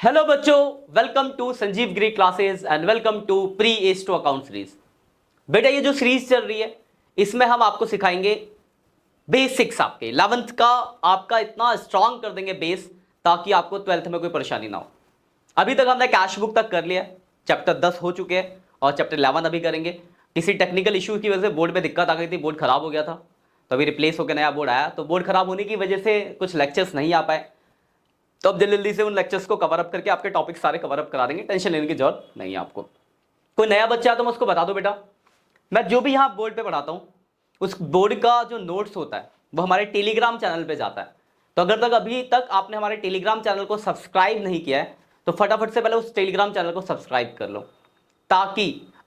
Hello बच्चों, welcome to Sanjeev Giri classes and welcome to pre as to account series. बेटा ये जो सीरीज चल रही है इसमें हम आपको सिखाएंगे बेसिक्स। आपके 11th का आपका इतना स्ट्रांग कर देंगे बेस ताकि आपको 12th में कोई परेशानी ना हो। अभी तक हमने कैश बुक तक कर लिया, चैप्टर 10 हो चुके हैं और चैप्टर 11 अभी करेंगे। किसी टेक्निकल इशू की वजह से बोर्ड में दिक्कत आ गई थी, बोर्ड खराब हो गया था तो अभी रिप्लेस होकर नया बोर्ड आया। तो बोर्ड खराब होने की वजह से कुछ लेक्चर्स नहीं आ पाए, तो अब जल्दी जल्दी से उन लेक्चर्स को कवर अप करके आपके टॉपिक सारे कवर अप करा देंगे। टेंशन लेने की जरूरत नहीं है आपको। कोई नया बच्चा है तो मैं उसको बता दो, बेटा मैं जो भी यहाँ बोर्ड पे पढ़ाता हूँ उस बोर्ड का जो नोट्स होता है वो हमारे टेलीग्राम चैनल पे जाता है। तो अगर तक अभी तक आपने हमारे टेलीग्राम चैनल को सब्सक्राइब नहीं किया है तो फटाफट से पहले उस टेलीग्राम चैनल को सब्सक्राइब कर लो ताकि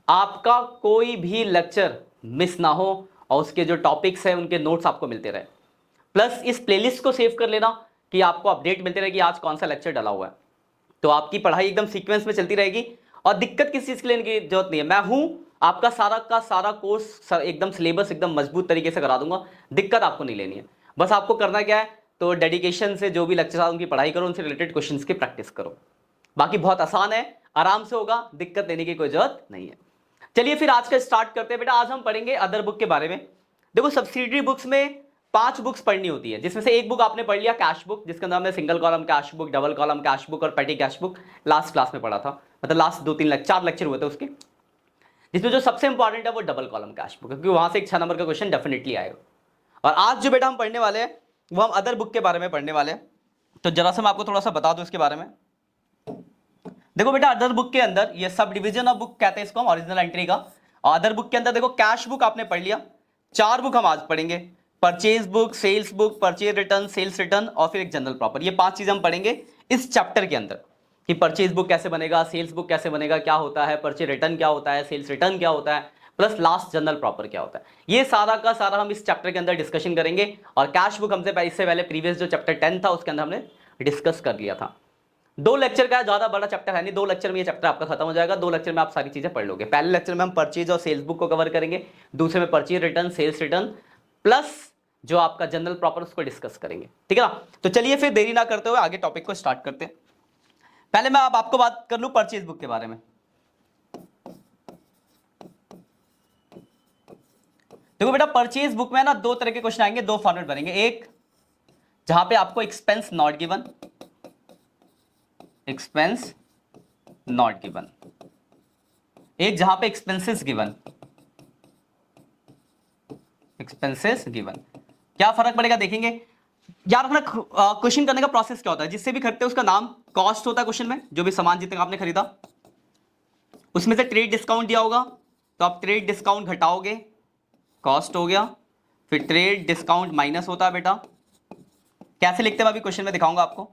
आपका कोई भी लेक्चर मिस ना हो और उसके जो टॉपिक्स हैं उनके नोट्स आपको मिलते रहे। प्लस इस प्लेलिस्ट को सेव कर लेना कि आपको अपडेट मिलते रहे कि आज कौन सा लेक्चर डला हुआ है। तो आपकी पढ़ाई एकदम सीक्वेंस में चलती रहेगी और दिक्कत किसी चीज के लेने की जरूरत नहीं है। मैं हूं आपका सारा का सारा कोर्स एकदम सिलेबस एकदम मजबूत तरीके से करा दूंगा, दिक्कत आपको नहीं लेनी है। बस आपको करना क्या है, तो डेडिकेशन से जो भी लेक्चर है उनकी पढ़ाई करो, उनसे रिलेटेड क्वेश्चंस की प्रैक्टिस करो। बाकी बहुत आसान है, आराम से होगा, दिक्कत लेने की कोई जरूरत नहीं है। चलिए फिर आज का स्टार्ट करते हैं। बेटा आज हम पढ़ेंगे अदर बुक के बारे में। देखो सब्सिडरी बुक्स में 5 बुक्स पढ़नी होती है, जिसमें से एक बुक आपने पढ़ लिया कैश बुक, जिसके अंदर हमने single column cash book, double column cash book और पेटी कैश बुक लास्ट क्लास में पढ़ा था। मतलब लास्ट 4 लेक्चर हुए थे उसके, जिसमें जो सबसे इंपॉर्टेंट है वो डबल कॉलम कैश बुक है, क्योंकि वहां से एक 6 नंबर का क्वेश्चन डेफिनेटली आएगा। और आज जो बेटा हम पढ़ने वाले हैं वो हम अदर बुक के बारे में पढ़ने वाले हैं। तो जरा सा मैं आपको थोड़ा सा बता दूं इसके बारे में। देखो बेटा अदर बुक के अंदर ये सब डिवीजन ऑफ बुक कहते हैं इसको हम, ओरिजिनल एंट्री का। और अदर बुक के अंदर देखो कैश बुक आपने पढ़ लिया, 4 बुक हम आज पढ़ेंगे, purchase book, sales book, purchase return, sales return और फिर एक जनरल प्रॉपर। ये 5 चीजें हम पढ़ेंगे इस चैप्टर के अंदर कि परचेज बुक कैसे बनेगा, सेल्स बुक कैसे बनेगा, क्या होता है परचेज रिटर्न, क्या होता है सेल्स रिटर्न, क्या होता है, प्लस लास्ट जनरल प्रॉपर क्या होता है। ये सारा का सारा हम इस चैप्टर के अंदर डिस्कशन करेंगे। और कैश बुक हमसे इससे पहले प्रीवियस जो चैप्टर 10 था उसके अंदर हमने डिस्कस कर लिया था। 2 लेक्चर का ज्यादा बड़ा चैप्टर है नहीं, 2 लेक्चर में ये चैप्टर आपका खत्म हो जाएगा। 2 लेक्चर में आप सारी चीजें पढ़ लोगे। पहले लेक्चर में हम परचेज और सेल्स बुक को कवर करेंगे, दूसरे में purchase return, sales return plus जो आपका जनरल प्रॉपर उसको डिस्कस करेंगे, ठीक है ना। तो चलिए फिर देरी ना करते हुए आगे टॉपिक को स्टार्ट करते हैं। पहले मैं अब आपको बात कर लूं परचेज बुक के बारे में। देखो बेटा परचेज बुक में ना 2 तरह के क्वेश्चन आएंगे, 2 फॉर्मेट बनेंगे। एक जहां पे आपको expense not given, expense not given, एक जहां पे एक्सपेंसेस गिवन, एक्सपेंसेस गिवन। क्या फर्क पड़ेगा देखेंगे यार। अपना क्वेश्चन करने का प्रोसेस क्या होता है, जिससे भी खरीदते हैं उसका नाम कॉस्ट होता है। क्वेश्चन में जो भी सामान जितने का आपने खरीदा उसमें से ट्रेड डिस्काउंट दिया होगा तो आप ट्रेड डिस्काउंट घटाओगे, कॉस्ट हो गया। फिर ट्रेड डिस्काउंट माइनस होता है बेटा, कैसे लिखते हैं अभी क्वेश्चन में दिखाऊंगा आपको।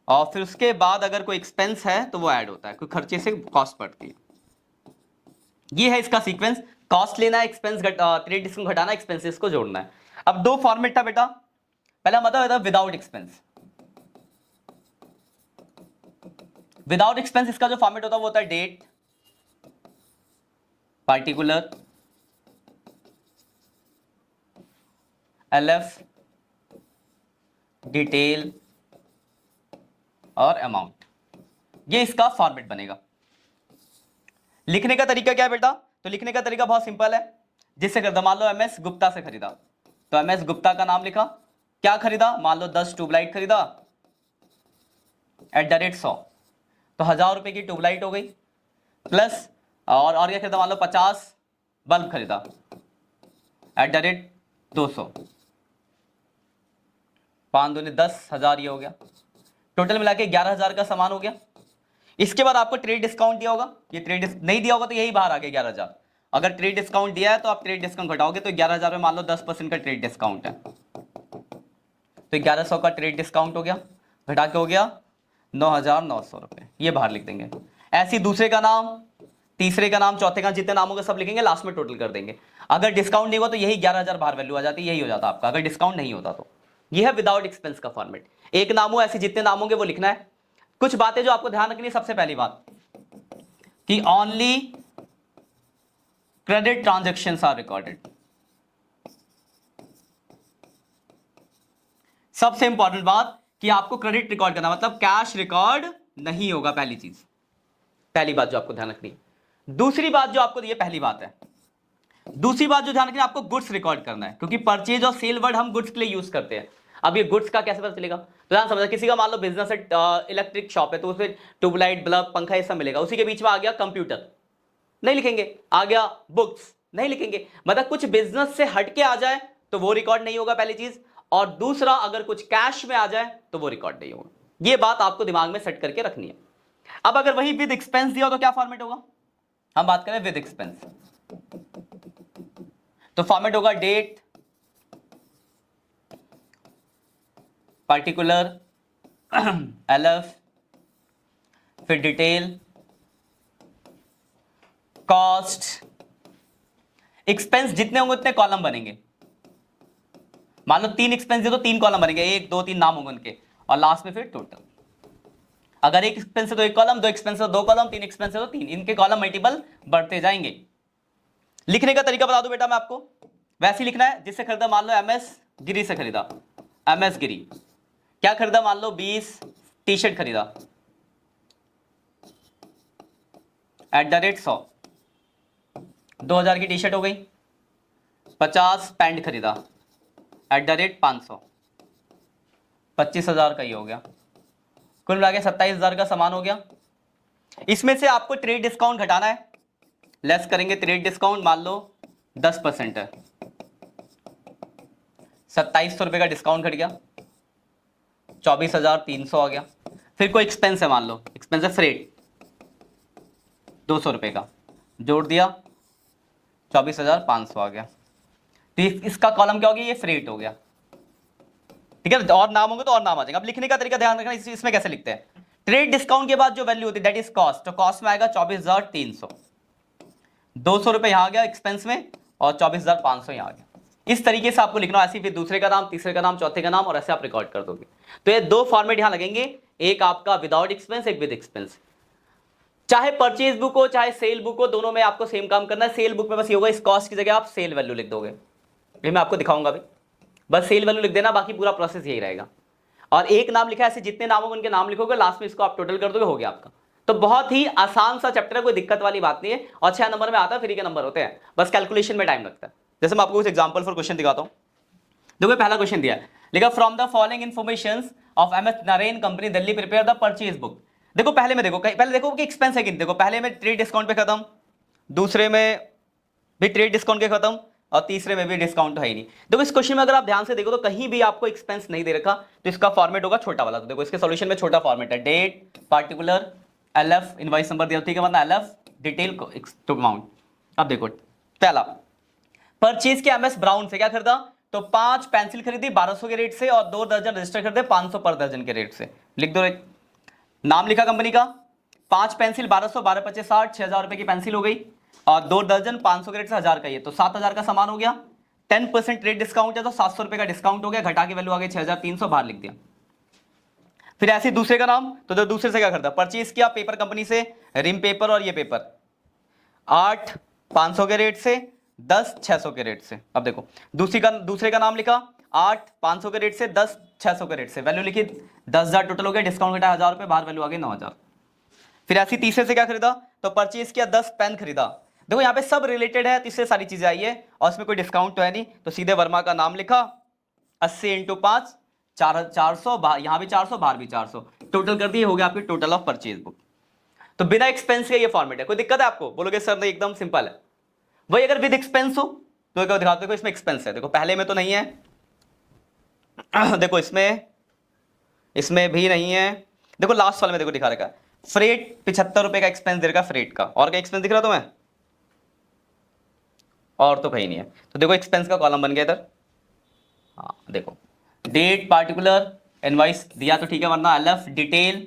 और फिर उसके बाद अगर कोई एक्सपेंस है तो वो ऐड होता है, कोई खर्चे से कॉस्ट पड़ती है। ये है इसका सीक्वेंस, कॉस्ट लेना है, एक्सपेंस ट्रेड डिस्काउंट घटाना, एक्सपेंसेस को जोड़ना है। अब 2 फॉर्मेट था बेटा, पहला मतलब विदाउट एक्सपेंस। विदाउट एक्सपेंस इसका जो फॉर्मेट होता है वो होता है डेट, पार्टिकुलर, एलएफ, डिटेल और अमाउंट। ये इसका फॉर्मेट बनेगा। लिखने का तरीका क्या है बेटा, तो लिखने का तरीका बहुत सिंपल है। जिससे खरीदा, मान लो एमएस गुप्ता से खरीदा तो एमएस गुप्ता का नाम लिखा, क्या खरीदा, मान लो 10 ट्यूबलाइट खरीदा @100, तो 1000 रुपए की ट्यूबलाइट हो गई। प्लस और क्या खरीदा, मान लो 50 बल्ब खरीदा @200, 5 दूनी 10,000, ये हो गया। टोटल मिला के 11,000 का सामान हो गया। इसके बाद आपको ट्रेड डिस्काउंट दिया होगा, ये ट्रेड नहीं दिया होगा तो यही बाहर आ गया 11,000। अगर ट्रेड डिस्काउंट दिया है तो आप ट्रेड डिस्काउंट घटाओगे तो 11,000 में मान लो 10% का ट्रेड डिस्काउंट है तो 1100 का ट्रेड डिस्काउंट हो गया, घटा के हो गया 9,900 रुपए, ये बाहर लिख देंगे। ऐसे दूसरे का नाम, तीसरे का नाम, चौथे का, जितने नाम होंगे सब लिखेंगे, लास्ट में टोटल कर देंगे। अगर डिस्काउंट नहीं हुआ तो यही 11,000 बाहर वैल्यू आ जाती, यही हो जाता आपका अगर डिस्काउंट नहीं होता तो। यह है विदाउट एक्सपेंस का फॉर्मेट। एक नाम हो, ऐसे जितने नाम होंगे वो लिखना है। कुछ बातें जो आपको ध्यान रखनी है, सबसे पहली बात कि only credit transactions are recorded. सबसे इंपॉर्टेंट बात कि आपको क्रेडिट रिकॉर्ड करना, मतलब कैश रिकॉर्ड नहीं होगा, पहली चीज, पहली बात जो आपको ध्यान रखनी है। दूसरी बात जो आपको दी है, पहली बात है, दूसरी बात जो ध्यान रखनी है, आपको गुड्स रिकॉर्ड करना है, क्योंकि परचेज और सेल वर्ड हम गुड्स के लिए यूज करते हैं। अब ये गुड्स का कैसे पता चलेगा, तो ध्यान समझना, किसी का मान लो बिजनेस है, इलेक्ट्रिक शॉप है, तो उसमें ट्यूबलाइट, बल्ब, पंखा ये सब मिलेगा, उसी के बीच में आ गया कंप्यूटर, नहीं लिखेंगे, आ गया बुक्स, नहीं लिखेंगे, मतलब कुछ बिजनेस से हटके आ जाए तो वो रिकॉर्ड नहीं होगा, पहली चीज। और दूसरा, अगर कुछ कैश में आ जाए तो वो रिकॉर्ड नहीं होगा। ये बात आपको दिमाग में सेट करके रखनी है। अब अगर वही विद एक्सपेंस दिया हो तो क्या फॉर्मेट होगा, हम बात करें विद एक्सपेंस, तो फॉर्मेट होगा डेट, पार्टिकुलर, एलएफ, फिर डिटेल, कॉस्ट, एक्सपेंस जितने होंगे उतने कॉलम बनेंगे। मान लो 3 एक्सपेंस तो 3 कॉलम बनेंगे, 1 2 3 नाम होंगे उनके, और लास्ट में फिर टोटल। अगर 1 एक्सपेंस है तो 1 कॉलम, 2 एक्सपेंस है तो 2 कॉलम, 3 एक्सपेंस है तो 3, इनके कॉलम मल्टीपल बढ़ते जाएंगे। लिखने का तरीका बता दूं बेटा मैं आपको, वैसे ही लिखना है जिससे खरीदा, मान लो एमएस गिरी से खरीदा, एमएस गिरी, क्या खरीदा, मान लो 20 टी शर्ट खरीदा, @100, 2000 की टी शर्ट हो गई। 50 पैंट खरीदा, @500, 25,000 का ही हो गया। कुल मिला के 27,000 का सामान हो गया। इसमें से आपको ट्रेड डिस्काउंट घटाना है, लेस करेंगे ट्रेड डिस्काउंट, मान लो 10% है, 2700 रुपये का डिस्काउंट घट गया, 24,300 आ गया। फिर कोई एक्सपेंस है, मान लो एक्सपेंस है फ्रेट, 200 रुपये का, जोड़ दिया, 24,500 आ गया। तो इसका कॉलम क्या हो गया, ये फ्रेट हो गया, ठीक है। और नाम होंगे तो और नाम आ जाएगा। अब लिखने का तरीका ध्यान रखना, इसमें कैसे लिखते हैं, ट्रेड डिस्काउंट के बाद जो वैल्यू होती है दैट इज कॉस्ट, तो कॉस्ट में आएगा 24,300, 200 रुपए यहां आ गया एक्सपेंस में, और 24,500 यहां आ गया। इस तरीके से आपको लिखना, ऐसे फिर दूसरे का नाम, तीसरे का नाम, चौथे का नाम, और ऐसे आप रिकॉर्ड कर दोगे। तो ये 2 फॉर्मेट यहां लगेंगे, एक आपका विदाउट एक्सपेंस, एक विद एक्सपेंस। चाहे परचेज बुक हो चाहे सेल बुक हो, दोनों में आपको सेम काम करना है। सेल बुक में बस ये होगा, इस कॉस्ट की जगह आप सेल वैल्यू लिख दोगे, ये मैं आपको दिखाऊंगा भी, बस सेल वैल्यू लिख देना, बाकी पूरा प्रोसेस यही रहेगा। और एक नाम लिखा है, ऐसे जितने नाम होंगे उनके नाम लिखोगे, लास्ट में इसको आप टोटल कर दोगे, हो गया आपका। तो बहुत ही आसान सा चैप्टर है, कोई दिक्कत वाली बात नहीं है, और 6 नंबर में आता है, फ्री के नंबर होते हैं, बस कैलकुलेशन में टाइम लगता है। जैसे मैं आपको कुछ एग्जांपल फॉर क्वेश्चन दिखाता हूं। देखो पहला क्वेश्चन दिया है, लिखा from the following information of MS Naren company Delhi prepare the purchase book. देखो पहले में, देखो पहले देखो कि एक्सपेंस है कि, देखो पहले में ट्रेड डिस्काउंट पे खत्म, दूसरे में भी ट्रेड डिस्काउंट के खत्म, और तीसरे में भी डिस्काउंट है ही नहीं। देखो इस क्वेश्चन में अगर आप ध्यान से देखो तो कहीं भी आपको एक्सपेंस नहीं दे रखा, तो इसका फॉर्मेट होगा छोटा वाला। तो देखो इसके सॉल्यूशन में छोटा फॉर्मेट है, date, particular, LF, invoice number दिया, ठीक है, मतलब एलएफ, डिटेल, अमाउंट। अब देखो पहला, परचेज के एमएस ब्राउन से क्या खरीदा, तो 5 पेंसिल खरीदी 1200 के रेट से, और 2 दर्जन रजिस्टर खरीदे 500 पर दर्जन के रेट से। लिख दो, नाम लिखा कंपनी का, 5 पेंसिल 1200, 12 25 60, 6,000 रुपए की पेंसिल हो गई, और 2 दर्जन 500 के रेट से 1000 का, ये तो 7,000 का सामान हो गया। 10% रेट डिस्काउंट है तो 700 रुपए का डिस्काउंट हो गया, घटा के वैल्यू आ गई 6,300, बाहर लिख दिया। फिर ऐसे दूसरे का नाम, तो जो दूसरे से क्या खरीदा, परचेज किया पेपर कंपनी से, रिम पेपर और ये पेपर, 8 500 के रेट से, 10 600 के रेट से। अब देखो दूसरे का नाम लिखा, 8 500 के रेट से, 10 600 के रेट से, वैल्यू लिखी 10,000 टोटल हो गया, डिस्काउंट घटा 1,000 रुपए, बाहर वैल्यू आ गई 9,000। फिर ऐसी तीसरे से क्या खरीदा, तो परचेज किया 10 पेन खरीदा। देखो यहाँ पे सब रिलेटेड है, तीसरे सारी चीजें आई है, और इसमें कोई डिस्काउंट तो है नहीं, तो सीधे वर्मा का नाम लिखा, 80 × 5 400, यहाँ भी 400, बाहर भी 400, टोटल कर दिए, हो गया आपकी टोटल ऑफ परचेज बुक। तो बिना एक्सपेंस के ये फॉर्मेट है। कोई दिक्कत है आपको, बोलोगे सर नहीं एकदम सिंपल है। वही अगर विद एक्सपेंस हो तो क्या दिखाते, देखो इसमें एक्सपेंस है, देखो पहले में तो नहीं है, देखो इसमें भी नहीं है, देखो लास्ट वाले में देखो दिखा रखा है, फ्रेट 75 रुपए का एक्सपेंस दे रखा फ्रेट का, और क्या एक्सपेंस दिख रहा तुम्हें, और तो कहीं नहीं है। तो देखो एक्सपेंस का कॉलम बन गया इधर, हाँ देखो डेट, पार्टिकुलर, इनवॉइस दिया तो ठीक है, वरना एलएफ, डिटेल,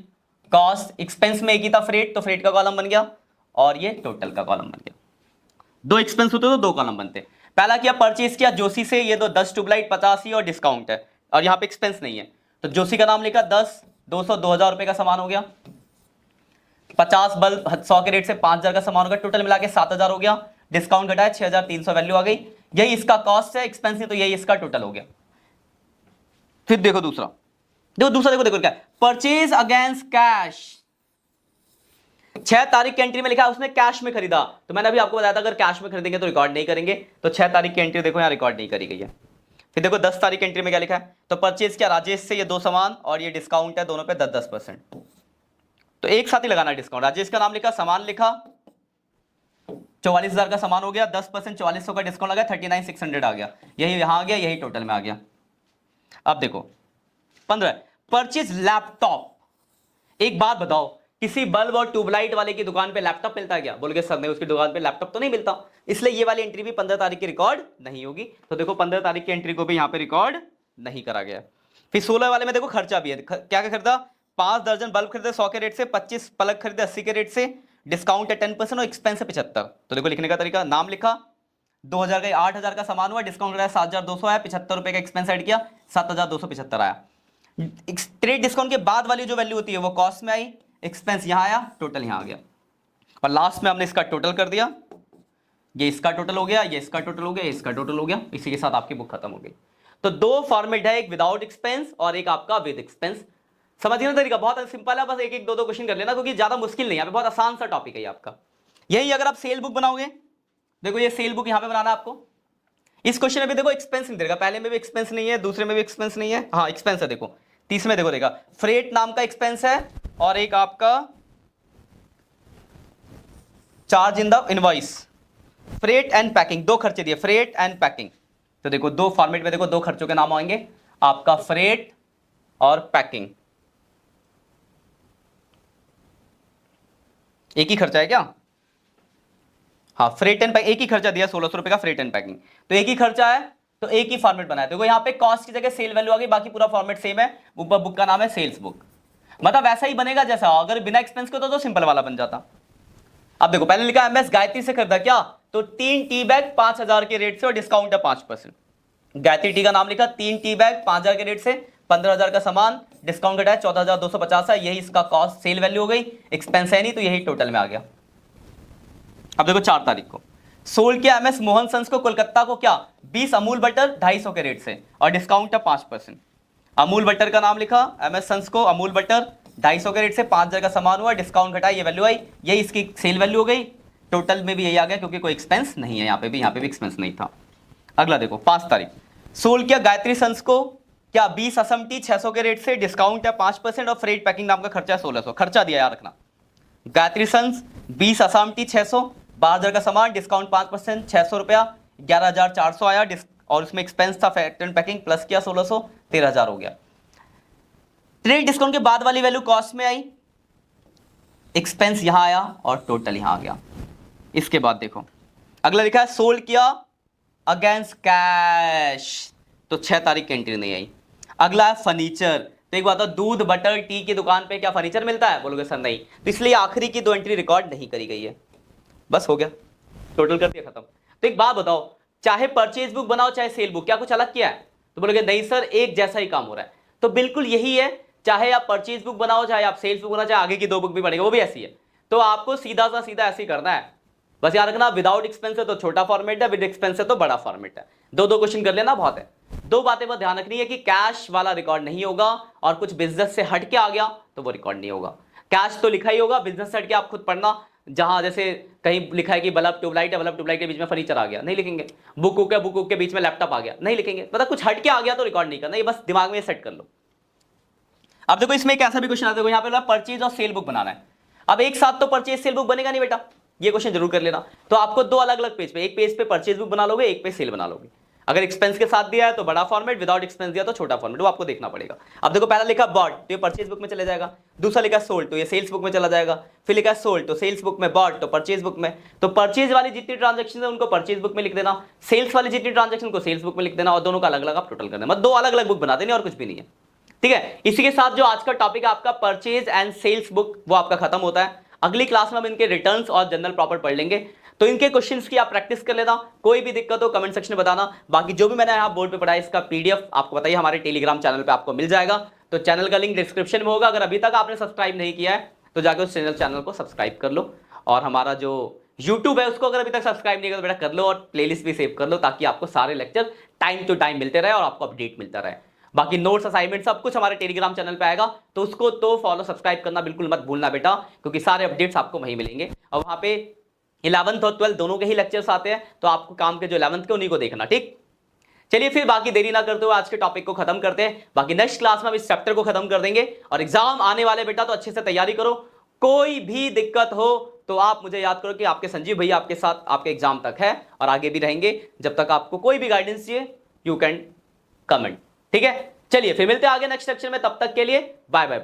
कॉस्ट, एक्सपेंस में एक ही था फ्रेट, तो फ्रेट का कॉलम बन गया, और ये टोटल का कॉलम बन गया। 2 एक्सपेंस होते तो 2 कॉलम बनते। पहला किया परचेज किया जोशी से, ये तो 10 ट्यूबलाइट 85 और डिस्काउंट है, और यहाँ पे एक्सपेंस नहीं है, तो जोशी का नाम लिखा, 10 200 2000 रुपए का सामान हो गया। 50 बल्ब 100 के रेट से 5,000 का सामान हो गया, टोटल मिला के 7,000 हो गया, डिस्काउंट घटाया 6,300 वैल्यू आ गई। यही इसका कॉस्ट है, एक्सपेंस नहीं, तो यही इसका टोटल हो गया। फिर देखो दूसरा, देखो क्या, परचेज अगेंस्ट कैश, 6 तारीख की एंट्री में लिखा है उसने कैश में खरीदा, तो मैंने अभी आपको बताया था अगर कैश में खरीदेंगे तो रिकॉर्ड नहीं करेंगे, तो 6 तारीख की एंट्री देखो यहाँ रिकॉर्ड नहीं करी गई है। फिर देखो 10 तारीख की एंट्री में क्या लिखा है, तो परचेज किया राजेश से ये 2 सामान और ये डिस्काउंट है दोनों पे 10-10%, तो एक साथ ही लगाना डिस्काउंट। राजेश का नाम लिखा, सामान लिखा, 44,000 का सामान हो गया, 10% 4400 का डिस्काउंट लगा, 39,600 आ गया, यही यहां आ गया, यही टोटल में आ गया। अब देखो 15 परचेज लैपटॉप। एक बात बताओ, किसी बल्ब और ट्यूबलाइट वाले की दुकान पे लैपटॉप मिलता है क्या? बोलोगे सर नहीं, उसकी दुकान पे लैपटॉप तो नहीं मिलता, इसलिए ये वाली एंट्री भी 15 तारीख की रिकॉर्ड नहीं होगी। तो देखो 15 तारीख की एंट्री को भी यहां पे रिकॉर्ड नहीं करा गया। फिर 16 वाले में देखो खर्चा भी है, क्या क्या खरीदा, 5 दर्जन बल्ब खरीदे 100 के रेट से, 25 पलक खरीदे 80 के रेट से, डिस्काउंट है 10% और एक्सपेंस है 75। तो देखो लिखने का तरीका, नाम लिखा, 2000 का 8000 का सामान हुआ, डिस्काउंट आया 7200 आया, 75 रुपए का एक्सपेंस ऐड किया, 7275 आया। ट्रेड डिस्काउंट के बाद वाली जो वैल्यू होती है वो कॉस्ट में आई, एक्सपेंस यहां आया, टोटल यहां आ गया, और लास्ट में हमने इसका टोटल कर दिया, ये इसका टोटल हो गया, ये इसका टोटल हो गया, ये इसका टोटल हो गया, इसी के साथ आपकी बुक खत्म हो गई। तो 2 फॉर्मेट है, एक विदाउट एक्सपेंस और एक आपका विद एक्सपेंस। समझिए ना तरीका, बहुत सिंपल है, बस एक एक 2 क्वेश्चन कर लेना, क्योंकि ज्यादा मुश्किल नहीं है, बहुत आसान सा टॉपिक है ये आपका। यही अगर आप सेल बुक बनाओगे, देखो ये सेल बुक यहां पे बनाना आपको, इस क्वेश्चन में भी देखो एक्सपेंस नहीं देगा, पहले में भी एक्सपेंस नहीं है, दूसरे में भी एक्सपेंस नहीं है, हाँ एक्सपेंस है, देखो तीसरे में देखो देगा फ्रेट नाम का एक्सपेंस है और एक आपका charge in the invoice, freight and packing, 2 खर्चे दिए, फ्रेट एंड पैकिंग। तो देखो 2 फॉर्मेट में देखो 2 खर्चों के नाम आएंगे, आपका फ्रेट और पैकिंग, एक ही खर्चा है क्या? हाँ फ्रेट एंड पैकिंग, एक ही खर्चा दिया 1600 रुपए का फ्रेट एंड पैकिंग, तो एक ही खर्चा है, तो एक ही फॉर्मेट बनाया। देखो यहाँ पे कॉस्ट की जगह सेल वैल्यू आ गई, बाकी पूरा फॉर्मेट सेम है, ऊपर बुक का नाम है सेल्स बुक, मतलब वैसा ही बनेगा जैसा, अगर बिना एक्सपेंस के तो सिंपल वाला बन जाता। अब देखो पहले लिखा एमएस गायत्री से खरीदा क्या, तो 3 टी बैग 5000 के रेट से और डिस्काउंट है 5%। गायत्री टी का नाम लिखा, 3 टी बैग 5000 के रेट से, 15000 का सामान, डिस्काउंट घटाया 14250 है, यही इसका कॉस्ट सेल वैल्यू हो गई, एक्सपेंस है नहीं तो यही टोटल में आ गया। अब देखो 4 तारीख को सोल्ड किया एमएस मोहन सन्स को कोलकाता को क्या, 20 अमूल बटर 250 के रेट से और डिस्काउंट है 5%। अमूल बटर का नाम लिखा, एमएस सन्स को अमूल बटर 250 के रेट से, 5000 का सामान हुआ, डिस्काउंट घटाया, ये वैल्यू आई, यही इसकी सेल वैल्यू हो गई, टोटल में भी यही आ गया क्योंकि कोई एक्सपेंस नहीं है, यहाँ पे भी एक्सपेंस नहीं था। अगला देखो 5 तारीख सोल्ड किया गायत्री सन्स को क्या, 20 असम टी 600 के रेट से, डिस्काउंट है 5% और फ्रेट पैकिंग नाम का खर्चा 1600, खर्चा दिया याद रखना, गायत्री सन्स 20 असम टी 600, 12000 का सामान, डिस्काउंट 5%, 600 रुपया, 11400 आया, और उसमें एक्सपेंस था फ्रेट एंड पैकिंग, प्लस किया 1600, 13000 हो गया। ट्रेड डिस्काउंट के बाद वाली वैल्यू कॉस्ट में आई, एक्सपेंस यहां आया और टोटल यहां आ गया। इसके बाद देखो अगला लिखा है सोल्ड किया अगेंस्ट कैश, तो 6 तारीख की एंट्री नहीं आई। अगला है फर्नीचर, तो एक बात है, दूध बटर टी की दुकान पे क्या फर्नीचर मिलता है? बोलोगे सर नहीं, तो इसलिए आखिरी की 2 एंट्री रिकॉर्ड नहीं करी गई है, बस हो गया, टोटल कर दिया खत्म। तो एक बात बताओ, चाहे परचेज बुक बनाओ चाहे सेल बुक, क्या कुछ अलग किया है? तो बोलोगे नहीं सर एक जैसा ही काम हो रहा है, तो बिल्कुल यही है, चाहे आप परचेज बुक बनाओ चाहे आप सेल्स बुक बनाओ, चाहे आगे की 2 बुक भी बनेगा वो भी ऐसी है। तो आपको सीधा सा सीधा ऐसे ही करना है, बस याद रखना विदाउट एक्सपेंस है तो छोटा फॉर्मेट है, विद एक्सपेंस है तो बड़ा फॉर्मेट है, 2 क्वेश्चन कर लेना बहुत है। 2 बातें बस ध्यान रखनी है कि कैश वाला रिकॉर्ड नहीं होगा और कुछ बिजनेस से हट के आ गया तो वो रिकॉर्ड नहीं होगा, कैश तो लिखा ही होगा, बिजनेस से हट के आप खुद पढ़ना, जहां जैसे कहीं लिखा है कि बल्ब ट्यूबलाइट है, बल्ब ट्यूबलाइट के बीच में फर्नीचर आ गया, नहीं लिखेंगे, बुक है, बुक के बीच में लैपटॉप आ गया, नहीं लिखेंगे, मतलब कुछ हट के आ गया तो रिकॉर्ड नहीं करना, ये बस दिमाग में सेट कर लो। अब देखो इसमें एक ऐसा भी क्वेश्चन आता है, यहाँ पे परचेज और सेल बुक बनाना है, अब एक साथ तो परचेज सेल बुक बनेगा नहीं बेटा, ये क्वेश्चन जरूर कर लेना। तो आपको 2 अलग अलग पेज पे, एक पेज पे परचेज बुक बना लोगे, एक पे सेल बना लोगे। अगर एक्सपेंस के साथ दिया है तो बड़ा फॉर्मेट, विदाउट एक्सपेंस दिया तो छोटा फॉर्मेट, वो आपको देखना पड़ेगा। अब देखो पहला लिखा बॉट तो ये परचेज बुक में चले जाएगा, दूसरा लिखा सोल्ड तो ये सेल्स बुक में चला जाएगा, फिर लिखा सोल्ड तो सेल्स बुक में, बॉट तो परचेज बुक में। तो परचेज वाली जितनी ट्रांजेक्शन है उनको परचेज बुक में लिख देना, सेल्स वाली जितनी ट्रांजेक्शन को सेल्स बुक में लिख देना, और दोनों का अलग अलग आप टोटल कर देना, मतलब 2 अलग अलग बुक बना देनी और कुछ भी नहीं है, ठीक है। इसी के साथ जो आज का टॉपिक है आपका परचेज एंड सेल्स बुक वो आपका खत्म होता है। अगली क्लास में हम इनके रिटर्न्स और जनरल प्रॉपर पढ़ लेंगे, तो इनके क्वेश्चंस की आप प्रैक्टिस कर लेना, कोई भी दिक्कत हो कमेंट सेक्शन में बताना। बाकी जो भी मैंने यहाँ बोर्ड पे पढ़ाया इसका पीडीएफ आपको बताइए हमारे टेलीग्राम चैनल पे आपको मिल जाएगा, तो चैनल का लिंक डिस्क्रिप्शन में होगा। अगर अभी तक आपने सब्सक्राइब नहीं किया है तो जाकर उस चैनल को सब्सक्राइब कर लो, और हमारा जो यूट्यूब है उसको अगर अभी तक सब्सक्राइब नहीं किया तो बेटा कर लो, और प्लेलिस्ट भी सेव कर लो ताकि आपको सारे लेक्चर टाइम टू टाइम मिलते रहे और आपको अपडेट मिलता रहे। बाकी नोट्स असाइनमेंट सब कुछ हमारे टेलीग्राम चैनल पे आएगा, तो उसको तो फॉलो सब्सक्राइब करना बिल्कुल मत भूलना बेटा, क्योंकि सारे अपडेट्स आपको वहीं मिलेंगे। और वहां पे 11th और 12th दोनों के ही लेक्चर्स आते हैं, तो आपको काम के जो 11th के उन्हीं को देखना, ठीक। चलिए फिर बाकी देरी ना करते हुए आज के टॉपिक को खत्म करते हैं। बाकी नेक्स्ट क्लास में हम इस चैप्टर को खत्म कर देंगे, और एग्जाम आने वाले बेटा तो अच्छे से तैयारी करो। कोई भी दिक्कत हो तो आप मुझे याद करो कि आपके संजीव भैया आपके साथ आपके एग्जाम तक है और आगे भी रहेंगे। जब तक आपको कोई भी गाइडेंस चाहिए यू कैन कमेंट, ठीक है। चलिए फिर मिलते हैं आगे नेक्स्ट लेक्चर में, तब तक के लिए बाय बाय।